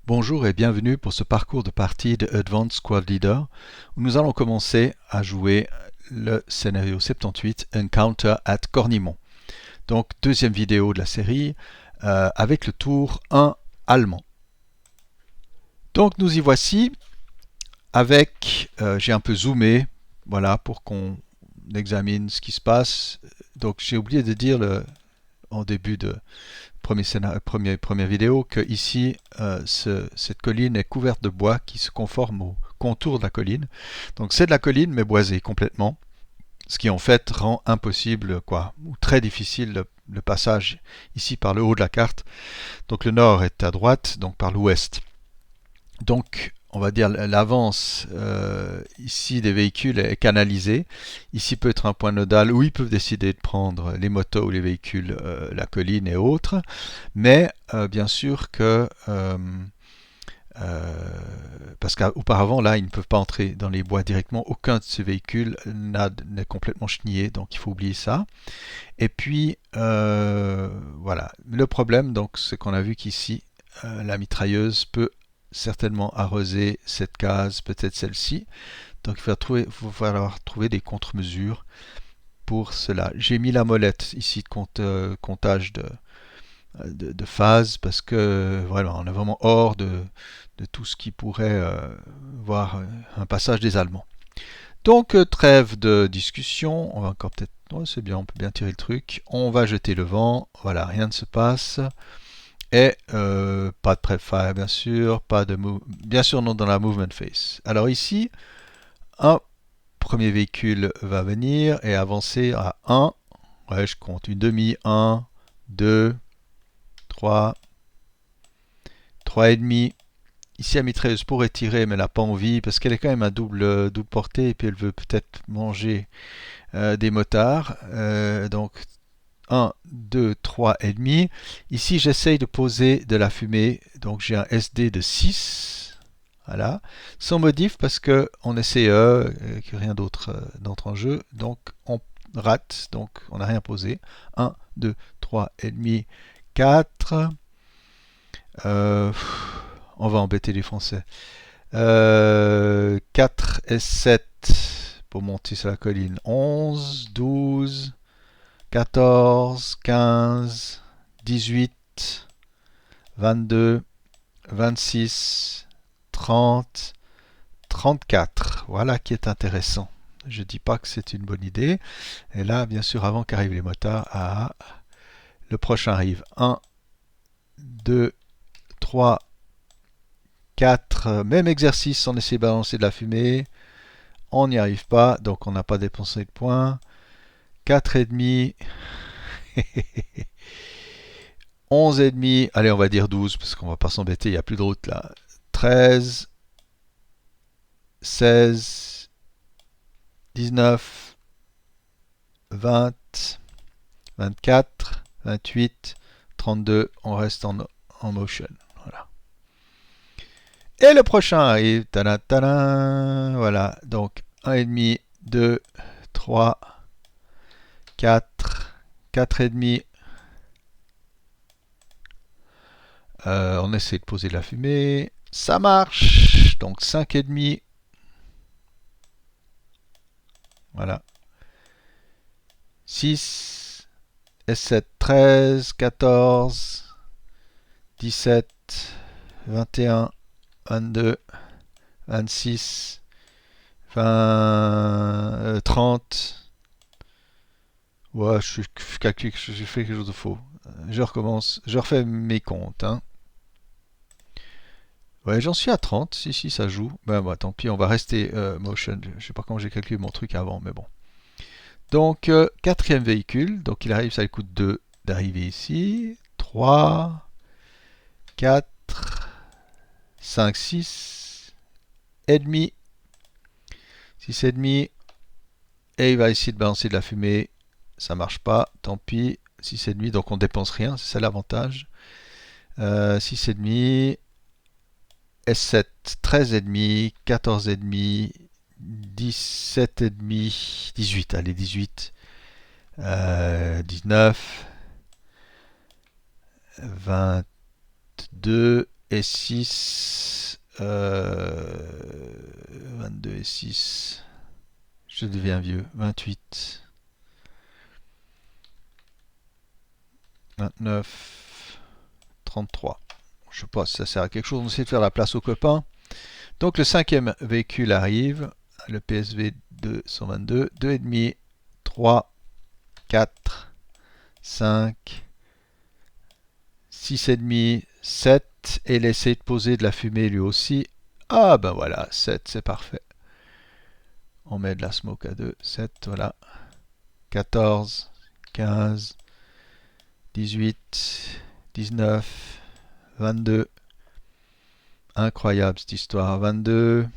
Bonjour et bienvenue pour ce parcours de partie de Advanced Squad Leader où nous allons commencer à jouer le scénario 78 Encounter at Cornimont. Donc deuxième vidéo de la série avec le tour 1 allemand. Donc nous y voici avec, j'ai un peu zoomé, voilà, pour qu'on examine ce qui se passe. Donc j'ai oublié de dire en début de première vidéo que ici cette colline est couverte de bois qui se conforme au contour de la colline. Donc c'est de la colline mais boisée complètement, ce qui en fait rend impossible ou très difficile le passage ici par le haut de la carte. Donc le nord est à droite, donc par l'ouest. Donc on va dire l'avance ici des véhicules est canalisée. Ici peut être un point nodal où ils peuvent décider de prendre les motos ou les véhicules, la colline et autres. Mais bien sûr que parce qu'auparavant là ils ne peuvent pas entrer dans les bois directement, aucun de ces véhicules n'est complètement chenillé, donc il faut oublier ça. Et puis voilà, le problème donc c'est qu'on a vu qu'ici la mitrailleuse peut certainement arroser cette case, peut-être celle-ci. Donc il va falloir trouver des contre-mesures pour cela. J'ai mis la molette ici de comptage de phase parce que voilà, on est vraiment hors de tout ce qui pourrait voir un passage des Allemands. Donc trêve de discussion, on va encore peut-être, oh, c'est bien, on peut bien tirer le truc, on va jeter le vent, voilà, rien ne se passe. Et pas de prep fire bien sûr, pas de bien sûr non dans la movement phase. Alors ici, un premier véhicule va venir et avancer à 1. Ouais, je compte une demi, 1, 2, 3, 3,5. Ici la mitrailleuse pourrait tirer mais elle n'a pas envie parce qu'elle est quand même à double portée et puis elle veut peut-être manger des motards. Donc 1, 2, 3 et demi. Ici, j'essaye de poser de la fumée. Donc, j'ai un SD de 6. Voilà. Sans modif parce qu'on essaie que rien d'autre d'entre en jeu. Donc, on rate. Donc, on n'a rien posé. 1, 2, 3 et demi, 4. On va embêter les Français. 4 et 7 pour monter sur la colline. 11, 12. 14, 15, 18, 22, 26, 30, 34. Voilà qui est intéressant. Je ne dis pas que c'est une bonne idée. Et là, bien sûr, avant qu'arrivent les motards, le prochain arrive. 1, 2, 3, 4. Même exercice, on essaie de balancer de la fumée. On n'y arrive pas, donc on n'a pas dépensé de points. 4,5. 11,5, allez on va dire 12 parce qu'on va pas s'embêter, il n'y a plus de route là. 13, 16, 19, 20, 24, 28, 32, on reste en motion. Voilà. Et le prochain arrive, tada, tada, voilà, donc 1,5, 2, 3, 4, 4,5. On essaie de poser de la fumée. Ça marche. Donc 5,5. Voilà. 6, S7, 13, 14, 17, 21, 22, 26, 20, 30. Ouais, je calcule que j'ai fait quelque chose de faux. Je recommence. Je refais mes comptes. Hein. Ouais, j'en suis à 30, si ça joue. Ben bah, tant pis, on va rester motion. Je sais pas comment j'ai calculé mon truc avant, mais bon. Donc, quatrième véhicule, donc il arrive, ça lui coûte 2 d'arriver ici. 3, 4, 5, 6, et demi. 6 et demi. Et il va essayer de balancer de la fumée. Ça marche pas, tant pis. 6 et demi, donc on dépense rien, c'est ça l'avantage. 6 et demi. S7, 13,5, 14,5, 17,5, 18, allez 18, 19, 22, et 6. 22 et 6. Je deviens vieux. 28. 29. 33. Je sais pas si ça sert à quelque chose. On essaie de faire la place aux copains. Donc le cinquième véhicule arrive. Le PSV 222. 2,5. 3. 4. 5. 6,5. 7. Et il essaie de poser de la fumée lui aussi. Ah ben voilà, 7, c'est parfait. On met de la smoke à 2. 7, voilà. 14. 15. 18. 19. 22. Incroyable cette histoire. 22.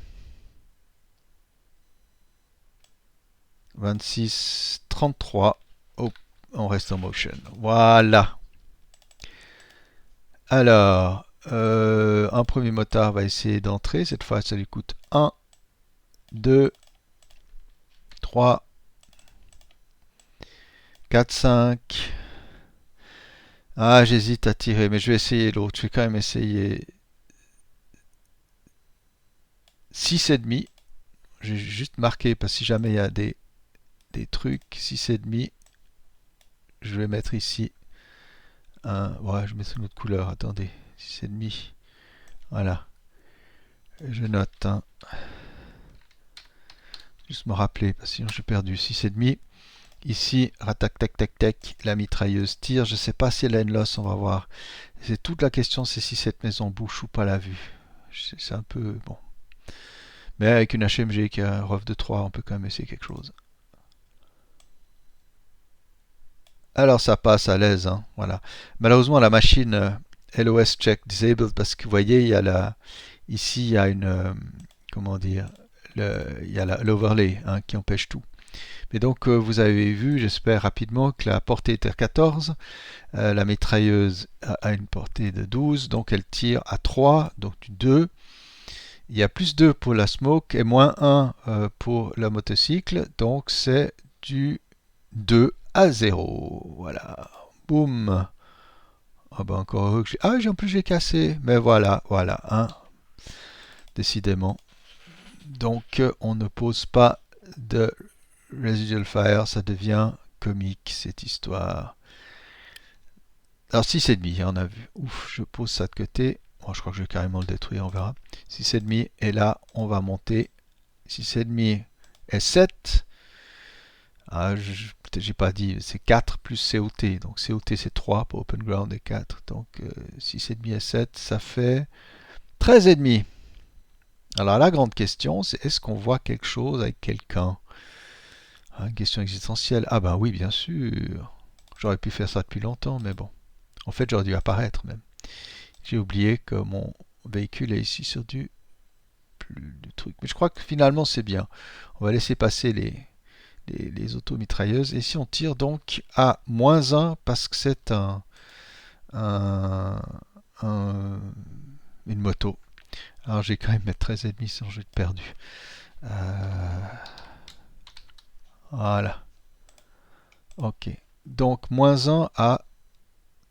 26. 33. Oh, on reste en motion. Voilà. Alors, un premier motard va essayer d'entrer. Cette fois, ça lui coûte 1, 2, 3, 4, 5. Ah, j'hésite à tirer, mais je vais essayer l'autre. Je vais quand même essayer 6,5. J'ai juste marqué, parce que si jamais il y a des trucs, 6,5. Je vais mettre ici un. Ouais, je mets une autre couleur. Attendez, 6,5. Voilà. Je note. Hein. Juste me rappeler, parce que sinon j'ai perdu. 6,5. Ici, ratac tac tac tac, la mitrailleuse tire. Je ne sais pas si elle a une loss, on va voir. C'est toute la question, c'est si cette maison bouche ou pas la vue. C'est un peu bon. Mais avec une HMG qui a un ROF de 3, on peut quand même essayer quelque chose. Alors ça passe à l'aise, hein, voilà. Malheureusement la machine LOS check disabled parce que vous voyez il y a ici il y a une comment dire il y a l'overlay hein, qui empêche tout. Mais donc vous avez vu, j'espère rapidement que la portée est à 14, la mitrailleuse a une portée de 12, donc elle tire à 3, donc du 2. Il y a plus 2 pour la smoke et moins 1 pour le motocycle, donc c'est du 2 à 0. Voilà. Boum. Ah bah encore heureux que j'ai. Ah, en plus j'ai cassé. Mais voilà, voilà. Hein. Décidément. Donc on ne pose pas de residual fire. Ça devient comique cette histoire. Alors 6,5, on a vu. Ouf, je pose ça de côté. Bon, je crois que je vais carrément le détruire, on verra. 6,5. Et là, on va monter. 6,5 et 7. Ah, j'ai pas dit, c'est 4 plus COT. Donc COT c'est 3 pour Open Ground et 4. Donc 6,5 et 7, ça fait 13,5. Alors la grande question, c'est est-ce qu'on voit quelque chose avec quelqu'un? Une question existentielle. Ah ben oui, bien sûr. J'aurais pu faire ça depuis longtemps, mais bon. En fait, j'aurais dû apparaître même. J'ai oublié que mon véhicule est ici sur du truc. Mais je crois que finalement c'est bien. On va laisser passer les automitrailleuses. Et si on tire donc à moins 1 parce que c'est un, une moto. Alors j'ai quand même mettre 13,5 sinon je vais être perdu. Voilà. Ok. Donc moins 1 à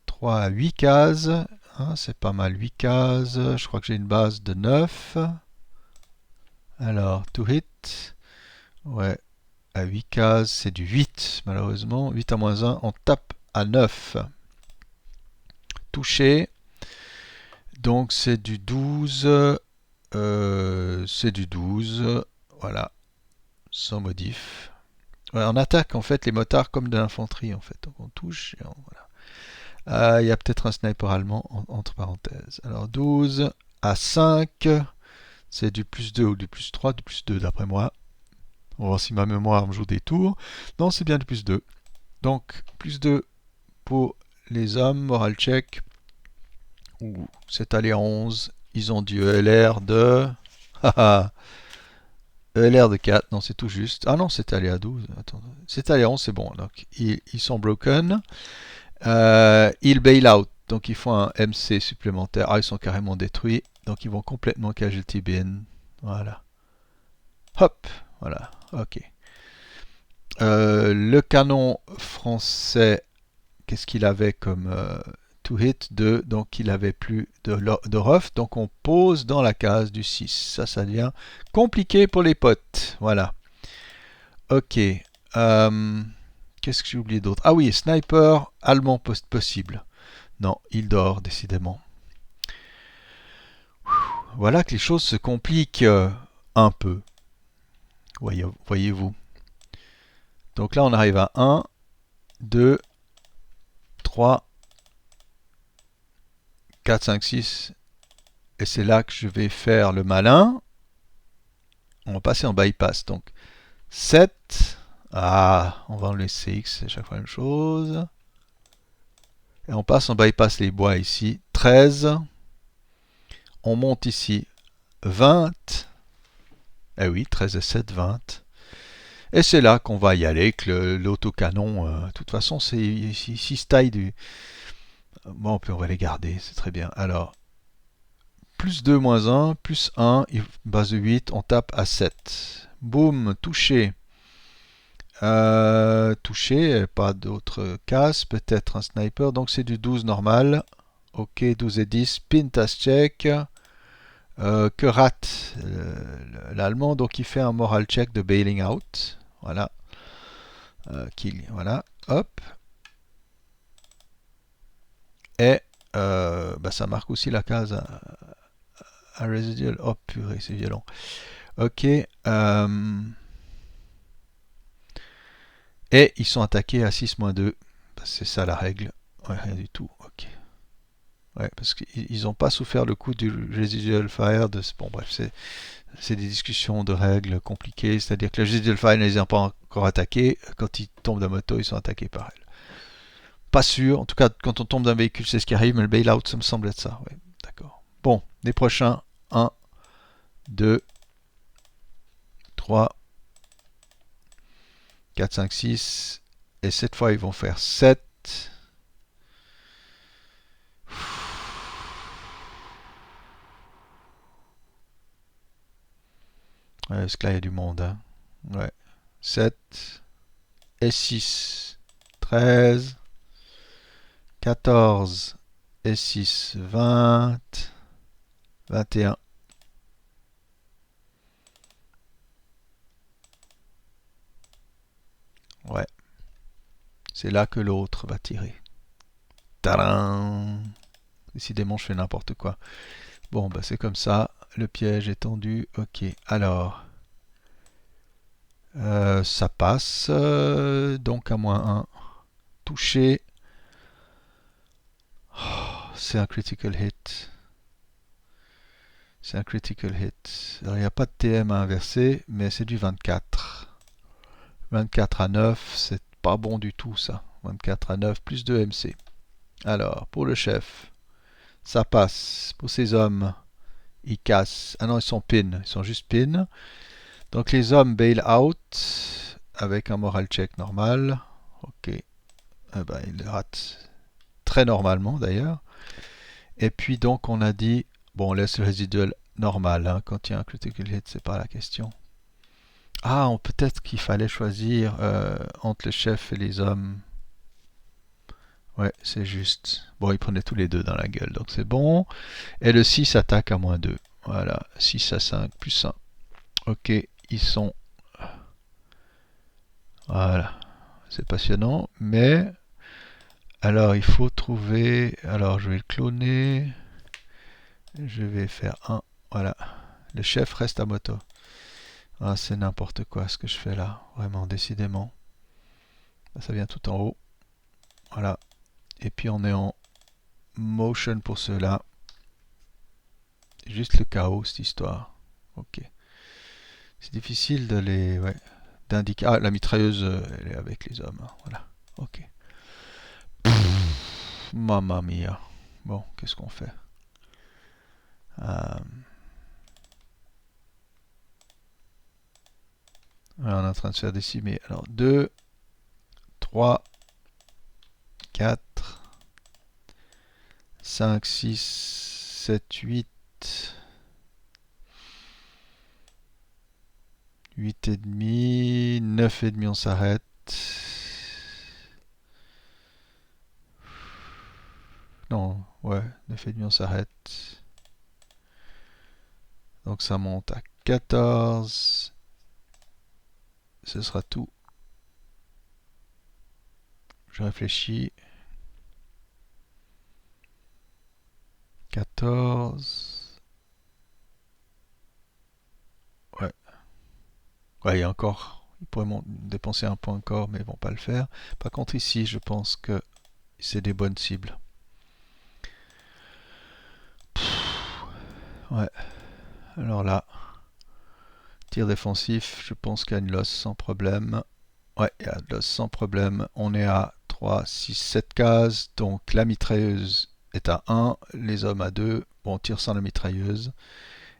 3 à 8 cases. Hein, c'est pas mal 8 cases. Je crois que j'ai une base de 9. Alors, to hit. Ouais, à 8 cases, c'est du 8 malheureusement. 8 à moins 1, on tape à 9. Touché. Donc c'est du 12. C'est du 12. Voilà. Sans modif. Ouais, on attaque en fait les motards comme de l'infanterie en fait. Donc on touche et voilà. Il y a peut-être un sniper allemand entre parenthèses. Alors 12 à 5. C'est du plus 2 ou du plus 3, du plus 2 d'après moi. On va voir si ma mémoire me joue des tours. Non, c'est bien du plus 2. Donc, plus 2 pour les hommes, moral check. Ouh, c'est allé à 11. Ils ont du ELR de... ELR de 4, non, c'est tout juste. Ah non, c'est allé à 12. Attends, c'est allé à 11, c'est bon. Donc, ils sont broken. Ils bail out. Donc, ils font un MC supplémentaire. Ah, ils sont carrément détruits. Donc, ils vont complètement casualty bin. Voilà. Hop, voilà. Ok. Le canon français, qu'est-ce qu'il avait comme to hit 2, donc il avait plus de rough, donc on pose dans la case du 6. Ça devient compliqué pour les potes. Voilà. Ok. Qu'est-ce que j'ai oublié d'autre? Ah oui, sniper allemand possible. Non, il dort, décidément. Voilà que les choses se compliquent un peu. Voyez-vous. Donc là, on arrive à 1, 2, 3, 4, 5, 6. Et c'est là que je vais faire le malin. On va passer en bypass. Donc 7. Ah, on va enlever CX, c'est chaque fois la même chose. Et on passe en bypass les bois ici. 13. On monte ici 20. Eh oui, 13 et 7, 20. Et c'est là qu'on va y aller avec l'autocanon. De toute façon, c'est 6 tailles du... Bon, puis on va les garder, c'est très bien. Alors, plus 2, moins 1, plus 1, base de 8, on tape à 7. Boum, touché. Touché, pas d'autres cases, peut-être un sniper, donc c'est du 12 normal. Ok, 12 et 10, pin task check. Que rate l'allemand, donc il fait un moral check de bailing out. Voilà. Kill, voilà. Hop. Et bah, ça marque aussi la case à residual. Oh purée, c'est violent. Ok. Et ils sont attaqués à 6-2. C'est ça la règle. Ouais, rien du tout. Ok. Ouais, parce qu'ils n'ont pas souffert le coup du residual fire. Bon, bref, c'est des discussions de règles compliquées. C'est-à-dire que le residual fire ne les a pas encore attaqués. Quand ils tombent de moto, ils sont attaqués par elle. Pas sûr. En tout cas, quand on tombe d'un véhicule, c'est ce qui arrive. Mais le bailout, ça me semble être ça. Ouais, d'accord. Bon, les prochains. 1, 2, 3, 4, 5, 6. Et cette fois, ils vont faire 7. Ouais, parce que là, il y a du monde. Hein. Ouais. 7 et 6. 13. 14 et 6. 20. 21. Ouais. C'est là que l'autre va tirer. Tadam! Décidément, je fais n'importe quoi. Bon, bah c'est comme ça. Le piège est tendu. Ok. Alors, ça passe. Donc à -1. Touché. Oh, c'est un critical hit. C'est un critical hit. Alors, il n'y a pas de TM à inverser, mais c'est du 24. 24 à 9, c'est pas bon du tout ça. 24 à 9 plus 2 MC. Alors, pour le chef, ça passe. Pour ces hommes, ils cassent. Ah non, ils sont pin. Ils sont juste pin. Donc les hommes bail out avec un moral check normal. Ok. Eh ben, ils ratent très normalement d'ailleurs. Et puis donc on a dit, bon on laisse le résiduel normal. Hein. Quand il y a un critical hit, c'est pas la question. Ah, peut-être qu'il fallait choisir entre le chef et les hommes. Ouais, c'est juste. Bon, ils prenaient tous les deux dans la gueule, donc c'est bon. Et le 6 attaque à -2. Voilà, 6 à 5 plus 1. Ok, ils sont... Voilà, c'est passionnant, mais... Alors, il faut trouver... Alors, je vais le cloner. Je vais faire un... Voilà, le chef reste à moto. Ah, c'est n'importe quoi ce que je fais là, vraiment, décidément. Ça vient tout en haut. Voilà. Et puis on est en motion pour cela. Juste le chaos, cette histoire. Ok. C'est difficile de les... Ouais, d'indiquer... Ah, la mitrailleuse, elle est avec les hommes. Voilà. Ok. Mamma mia. Bon, qu'est-ce qu'on fait on est en train de se faire décimer. Alors, 2, 3, 4, 5, 6, 7, 8... 8 et demi, 9 et demi, on s'arrête. non, ouais, 9,5 on s'arrête. Donc ça monte à 14. Ce sera tout. Je réfléchis. 14. Ouais. Ouais, il y a encore. Ils pourraient dépenser un point encore, mais ils vont pas le faire. Par contre, ici, je pense que c'est des bonnes cibles. Ouais. Alors là, tir défensif, je pense qu'il y a une loss sans problème. Ouais, il y a une loss sans problème. On est à 3, 6, 7 cases. Donc la mitrailleuse est à 1, les hommes à 2. Bon, on tire sans la mitrailleuse.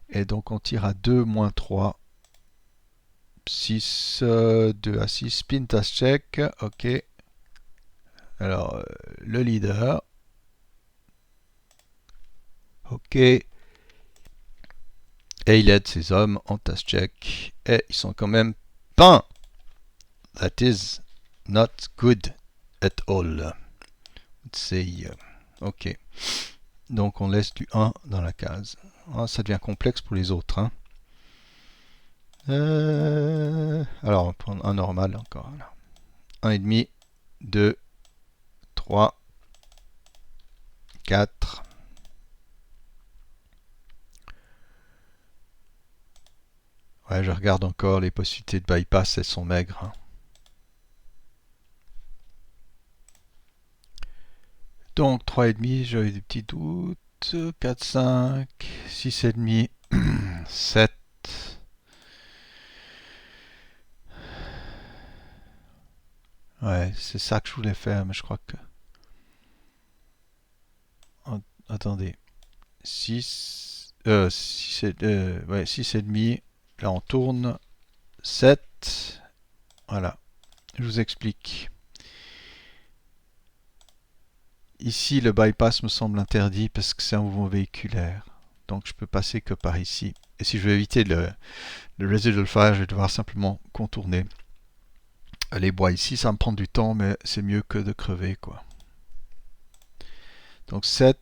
Et donc on tire à 2, moins 3. 6, 2 à 6. Spin task check. Ok. Alors, le leader. Ok. Et il aide ses hommes en task check. Et ils sont quand même peints. That is not good at all. C'est ok. Donc on laisse du 1 dans la case. Ah, ça devient complexe pour les autres. Hein. Alors on va prendre un normal encore. 1,5, 2, 3, 4. Ouais, je regarde encore les possibilités de bypass, elles sont maigres. Hein. Donc 3,5, j'avais des petits doutes. 4, 5, 6,5, 7. Ouais, c'est ça que je voulais faire, mais je crois que... Attendez. 6, 6, ouais, 6,5. Là, on tourne. 7. Voilà. Je vous explique. Ici, le bypass me semble interdit parce que c'est un mouvement véhiculaire. Donc, je peux passer que par ici. Et si je veux éviter le residual fire, je vais devoir simplement contourner les bois ici. Ça me prend du temps, mais c'est mieux que de crever, quoi. Donc, 7.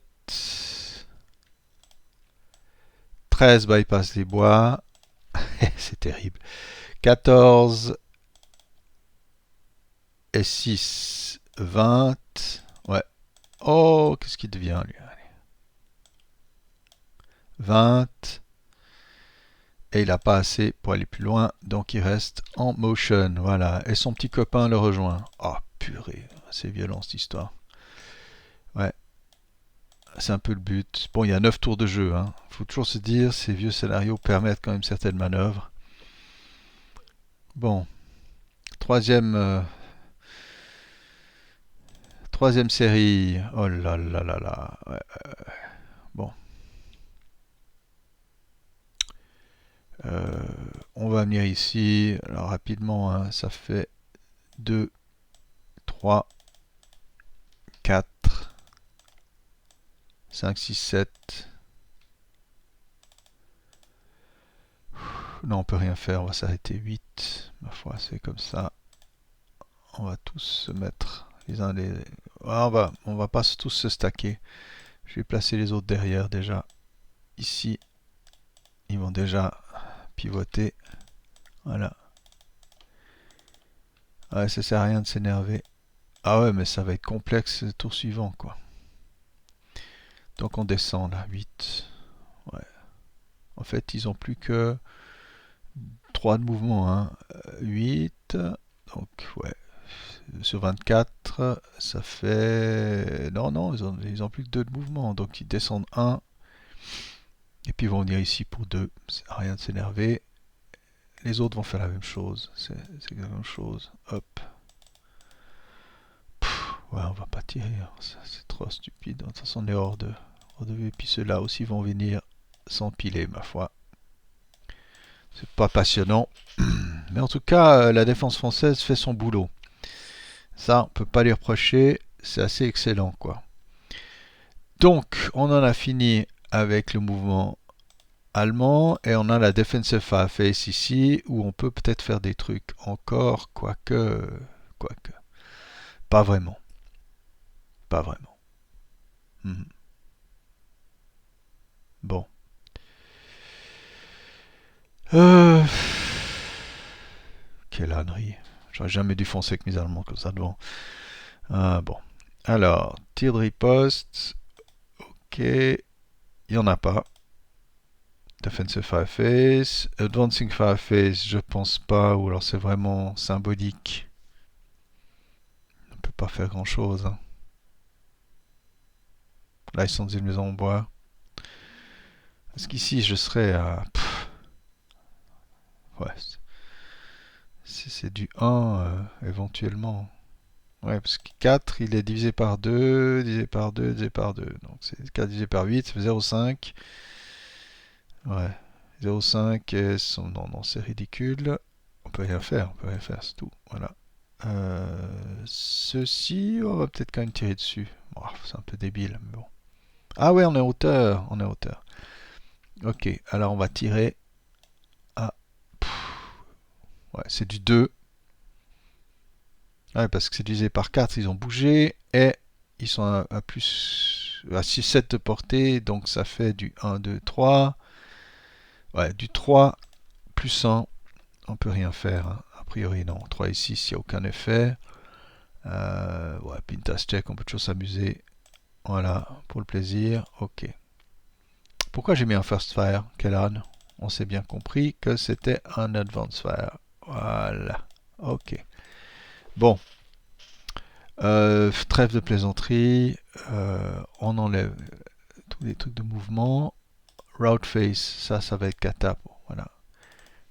13 bypass des bois. C'est terrible. 14 et 6, 20. Ouais. Oh, qu'est-ce qu'il devient, lui? 20. Et il n'a pas assez pour aller plus loin, donc il reste en motion. Voilà. Et son petit copain le rejoint. Oh, purée. C'est violent, cette histoire. Ouais. C'est un peu le but. Bon, il y a 9 tours de jeu. Hein. Faut toujours se dire, ces vieux scénarios permettent quand même certaines manœuvres. Bon. Troisième série. Oh là là là là. Ouais. Bon. On va venir ici. Alors rapidement, hein, ça fait 2, 3, 4, 5, 6, 7. Non, on peut rien faire, on va s'arrêter 8. Ma foi, c'est comme ça. On va tous se mettre les uns les... Ah, on va pas tous se stacker. Je vais placer les autres derrière déjà. Ici, ils vont déjà pivoter. Voilà. Ouais, ça sert à rien de s'énerver. Ah ouais, mais ça va être complexe le tour suivant, quoi. Donc on descend là, 8. Ouais. En fait, ils ont plus que 3 de mouvement. Hein. 8. Donc, ouais. Sur 24, ça fait... Non, non, ils ont plus que 2 de mouvement. Donc ils descendent 1. Et puis ils vont venir ici pour 2. C'est rien de s'énerver. Les autres vont faire la même chose. C'est la même chose. Hop. Ouais, on va pas tirer. C'est trop stupide. De toute façon, on est hors de vue. Et puis ceux-là aussi vont venir s'empiler, ma foi. C'est pas passionnant. Mais en tout cas, la défense française fait son boulot. Ça, on peut pas lui reprocher. C'est assez excellent, quoi. Donc, on en a fini avec le mouvement allemand et on a la defensive face ici où on peut peut-être faire des trucs encore, quoique, pas vraiment. Pas vraiment. Mhm. Bon. Euh... Quelle ânerie. J'aurais jamais dû foncer avec mes Allemands comme ça devant. Ah, bon. Alors, tir de riposte. Ok. Il n'y en a pas. Defensive Fireface. Advancing Fireface, je pense pas. Ou alors c'est vraiment symbolique. On ne peut pas faire grand chose. Hein. Là, ils sont dans une maison en bois. Est-ce qu'ici, je serais à. Ouais. C'est du 1, éventuellement. Ouais, parce que 4, il est divisé par 2, divisé par 2, divisé par 2. Donc c'est 4 divisé par 8, ça fait 0,5. Ouais. 0,5, non, non, c'est ridicule. On peut rien faire, on peut rien faire, c'est tout. Voilà. Ceci, on va peut-être quand même tirer dessus. Oh, c'est un peu débile, mais bon. Ah ouais, on est en hauteur, on est en hauteur. Ok, alors on va tirer à... Ouais, c'est du 2. Ouais, parce que c'est divisé par 4, ils ont bougé. Et ils sont à plus... à 6, 7 de portée, donc ça fait du 1, 2, 3. Ouais, du 3 plus 1, on peut rien faire. Hein. A priori, non. 3 et 6, il n'y a aucun effet. Ouais, Pintas check, on peut toujours s'amuser. Voilà, pour le plaisir. Ok. Pourquoi j'ai mis un first fire, Kellan? On s'est bien compris que c'était un advance fire. Voilà. Ok. Bon. Trêve de plaisanterie. On enlève tous les trucs de mouvement. Route face, ça va être cata. Voilà.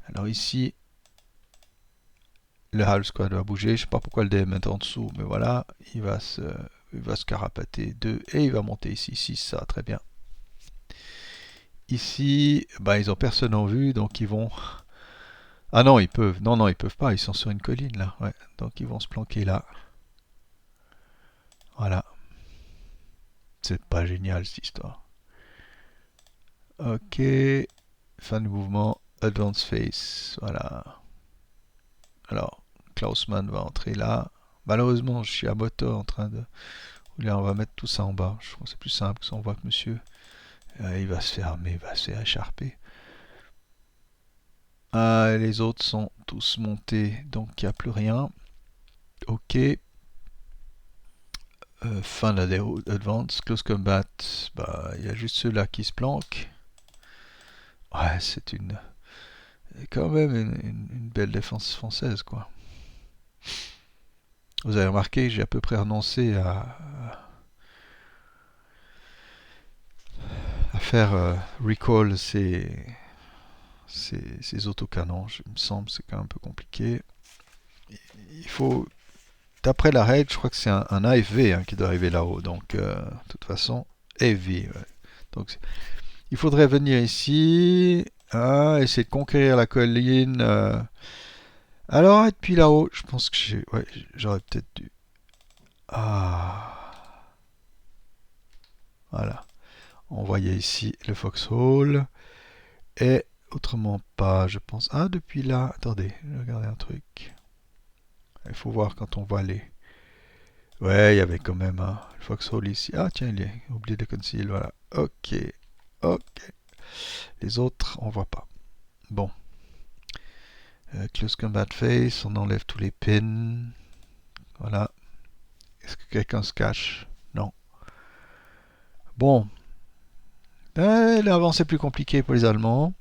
Alors ici, le half squad va bouger. Je sais pas pourquoi le DM est en dessous, mais voilà. Il va se carapater 2 et il va monter ici 6, ça, très bien. Ici, bah, ils ont personne en vue, donc ils vont... Ah non, ils peuvent. Non, non, ils peuvent pas. Ils sont sur une colline là. Ouais. Donc ils vont se planquer là. Voilà. C'est pas génial cette histoire. Ok. Fin du mouvement. Advance face. Voilà. Alors, Klausmann va entrer là. Malheureusement, je suis à moto en train de... Là, on va mettre tout ça en bas. Je trouve que c'est plus simple, ça on voit que monsieur, il va se faire armer, il va se faire écharper. Ah, les autres sont tous montés, donc il n'y a plus rien. Ok. Fin de la advance. Close combat. Bah, il y a juste ceux-là qui se planquent. Ouais, c'est quand même une belle défense française, quoi. Vous avez remarqué, j'ai à peu près renoncé à faire recall ces autocanons. Il me semble c'est quand même un peu compliqué. Il faut, d'après la règle, je crois que c'est un AFV hein, qui doit arriver là-haut. Donc, de toute façon, AFV. Ouais. Donc, il faudrait venir ici, essayer de conquérir la colline. Alors, et depuis là-haut, je pense que ouais, j'aurais peut-être dû. Ah, voilà. On voyait ici le foxhole. Et autrement pas, je pense. Ah, depuis là, attendez, je vais regarder un truc. Il faut voir quand on voit les. Ouais, il y avait quand même un foxhole ici. Ah, tiens, il est oublié de conceal, voilà. Ok, ok. Les autres, on voit pas. Bon. Close combat face, on enlève tous les pins. Voilà. Est-ce que quelqu'un se cache? Non. Bon. L'avant, c'est plus compliqué pour les Allemands.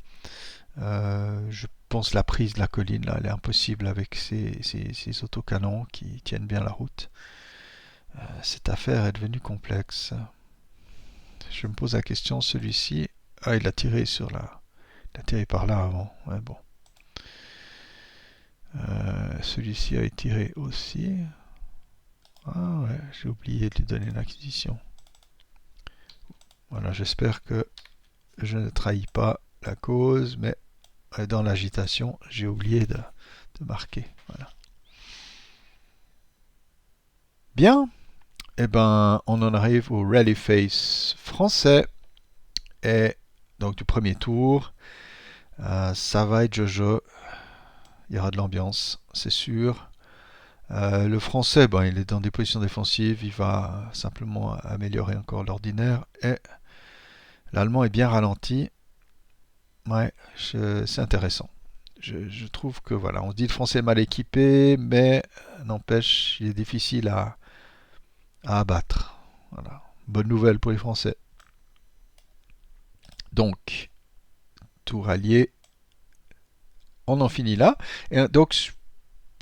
Je pense que la prise de la colline, là, elle est impossible avec ces autocanons qui tiennent bien la route. Cette affaire est devenue complexe. Je me pose la question, celui-ci... Ah, il a tiré sur la... Il a tiré par là avant. Ouais, bon. Celui-ci a tiré aussi. Ah ouais, j'ai oublié de lui donner l'acquisition. Voilà, j'espère que je ne trahis pas la cause, mais dans l'agitation, j'ai oublié de marquer. Voilà. Bien, eh ben, on en arrive au Rally Face français. Et donc du premier tour, ça va être Jojo. Il y aura de l'ambiance, c'est sûr. Le français, ben, il est dans des positions défensives, il va simplement améliorer encore l'ordinaire. Et l'allemand est bien ralenti. Ouais, c'est intéressant. Je trouve que voilà, on se dit le français est mal équipé, mais n'empêche, il est difficile à abattre. Voilà. Bonne nouvelle pour les Français. Donc, tour allié, on en finit là. Et donc,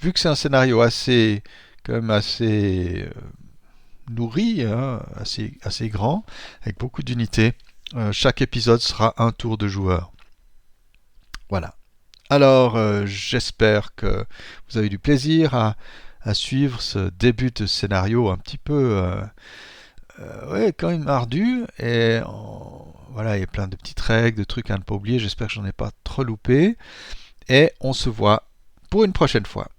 vu que c'est un scénario assez, quand même assez nourri, hein, assez grand, avec beaucoup d'unités, chaque épisode sera un tour de joueur. Voilà. Alors, j'espère que vous avez du plaisir à suivre ce début de scénario un petit peu, ouais, quand même ardu. Et voilà, il y a plein de petites règles, de trucs à ne pas oublier. J'espère que j'en ai pas trop loupé. Et on se voit pour une prochaine fois.